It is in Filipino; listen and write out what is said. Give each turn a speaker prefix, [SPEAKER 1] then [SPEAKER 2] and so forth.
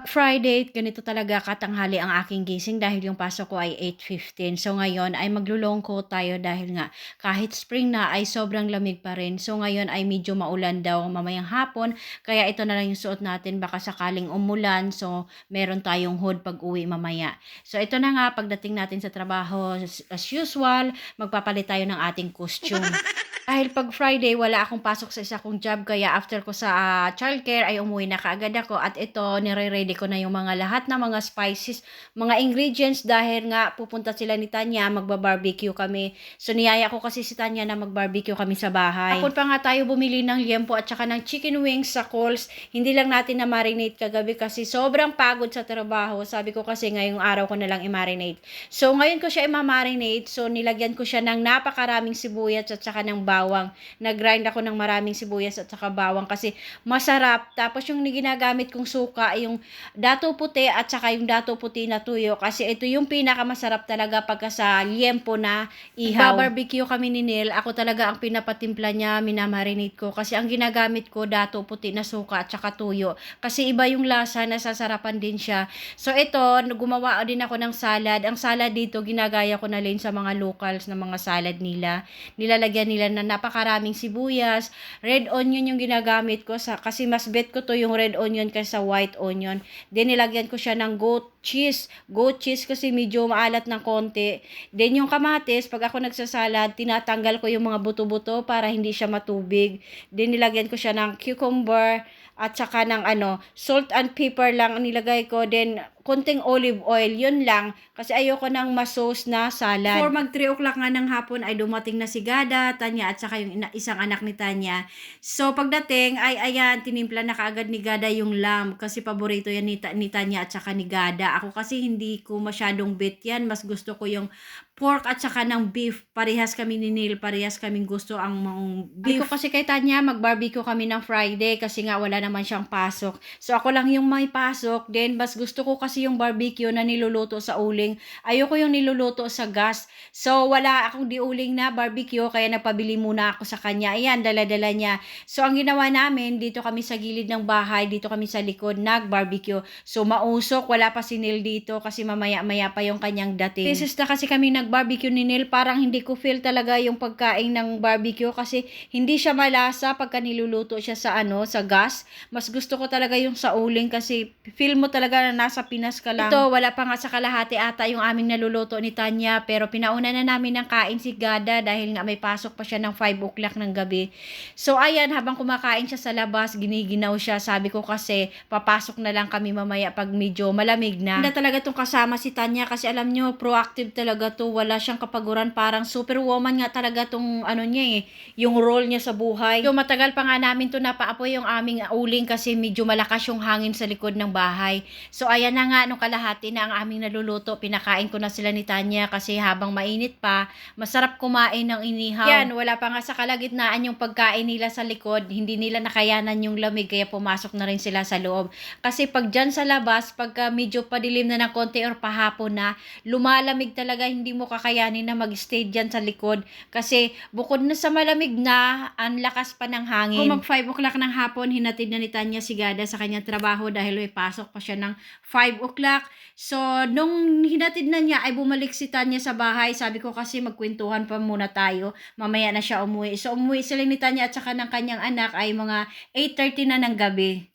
[SPEAKER 1] Friday, ganito talaga katanghali ang aking gising dahil yung pasok ko ay 8:15. So ngayon ay maglo-long coat tayo dahil nga kahit spring na ay sobrang lamig pa rin. So ngayon ay medyo maulan daw mamayang hapon, kaya ito na lang yung suot natin baka sakaling umulan. So meron tayong hood pag-uwi mamaya. So ito na nga pagdating natin sa trabaho as usual, magpapalit tayo ng ating costume. Dahil 'pag Friday wala akong pasok sa isa kong job kaya after ko sa, childcare ay umuwi na kaagad ako at ito nire-ready ko na yung mga lahat ng mga spices, mga ingredients dahil nga pupunta sila ni Tanya, magba-barbecue kami. So niyaya ko kasi si Tanya na mag-barbecue kami sa bahay. Hapon pa nga tayo bumili ng liempo at saka ng chicken wings sa Coles. Hindi lang natin na-marinate kagabi kasi sobrang pagod sa trabaho. Sabi ko kasi ngayong araw ko na lang i-marinate. So ngayon ko siya i-ma-marinate, so nilagyan ko siya ng napakaraming sibuyas at saka ng bawang. Nag-grind ako ng maraming sibuyas at saka bawang kasi masarap. Tapos yung ginagamit kong suka ay yung dato puti at saka yung dato puti na tuyo kasi ito yung pinakamasarap talaga pagka sa liempo na ihaw. Barbecue kami ni Neil, ako talaga ang pinapatimpla niya, minamarinate ko kasi ang ginagamit ko dato puti na suka at saka tuyo. Kasi iba yung lasa, nasasarapan din siya. So ito, gumawa din ako ng salad. Ang salad dito, ginagaya ko na rin sa mga locals na mga salad nila. Nilalagyan nila na napakaraming sibuyas, red onion yung ginagamit ko kasi mas bet ko to yung red onion kaysa white onion. Then nilagyan ko siya ng goat cheese kasi medyo maalat ng konti. Then yung kamatis, pag ako nagsasalad, tinatanggal ko yung mga buto-buto para hindi siya matubig. Then nilagyan ko siya ng cucumber at saka ng salt and pepper lang ang nilagay ko. Then konting olive oil, yun lang. Kasi ayoko ng masos na salad. Before mag 3 o'clock nga ng hapon ay dumating na si Gada, Tanya at saka yung isang anak ni Tanya. So pagdating ay ayan, tinimpla na kaagad ni Gada yung lamb kasi paborito yan ni Tanya at saka ni Gada. Ako kasi hindi ko masyadong bet yan. Mas gusto ko yung pork at saka ng beef. Parehas kami ni Neil, parehas kaming gusto ang beef. Ako kasi kay Tanya, mag-barbecue kami ng Friday kasi nga wala naman siyang pasok. So ako lang yung may pasok. Then mas gusto ko kasi yung barbecue na niluluto sa uling. Ayoko yung niluluto sa gas. So wala akong diuling na barbecue kaya nagpabili muna ako sa kanya. Ayan, dala-dala niya. So ang ginawa namin, dito kami sa gilid ng bahay, dito kami sa likod, nag-barbecue. So mausok, wala pa si Neil dito kasi mamaya-maya pa yung kanyang dating. Beses na kasi kami nag-barbecue ni Neil, parang hindi ko feel talaga yung pagkain ng barbecue kasi hindi siya malasa pagka niluluto siya sa sa gas. Mas gusto ko talaga yung sa uling kasi feel mo talaga na nasa Pinas ka lang. Ito, wala pa nga sa kalahati ata yung aming naluluto ni Tanya pero pinauna na namin ng kain si Gada dahil nga may pasok pa siya ng 5 o'clock ng gabi. So ayan, habang kumakain siya sa labas, giniginaw siya. Sabi ko kasi papasok na lang kami mamaya pag medyo malamig na. Hindi talaga tong kasama si Tanya kasi alam nyo, proactive talaga to. Wala siyang kapaguran, parang superwoman nga talaga tong niya yung role niya sa buhay. So matagal pa nga namin to napaapoy yung aming uling kasi medyo malakas yung hangin sa likod ng bahay. So ayan na nga, nung kalahati na ang aming naluluto, pinakain ko na sila ni Tanya kasi habang mainit pa, masarap kumain ng inihaw. Yan, wala pa nga sa kalagitnaan yung pagkain nila sa likod, hindi nila nakayanan yung lamig kaya pumasok na rin sila sa loob. Kasi pag dyan sa labas, pagka medyo padilim na ng konti or pahapon na, lumalamig talaga, hindi mo kakayanin na mag-stay dyan sa likod kasi bukod na sa malamig na, ang lakas pa ng hangin. Kung mag 5 o'clock ng hapon, hinatid na ni Tanya si Gada sa kanyang trabaho dahil may pasok pa siya ng 5 o'clock. So, nung hinatid na niya ay bumalik si Tanya sa bahay. Sabi ko kasi magkwentuhan pa muna tayo. Mamaya na siya umuwi. So, umuwi sila ni Tanya at saka ng kanyang anak ay mga 8:30 na ng gabi.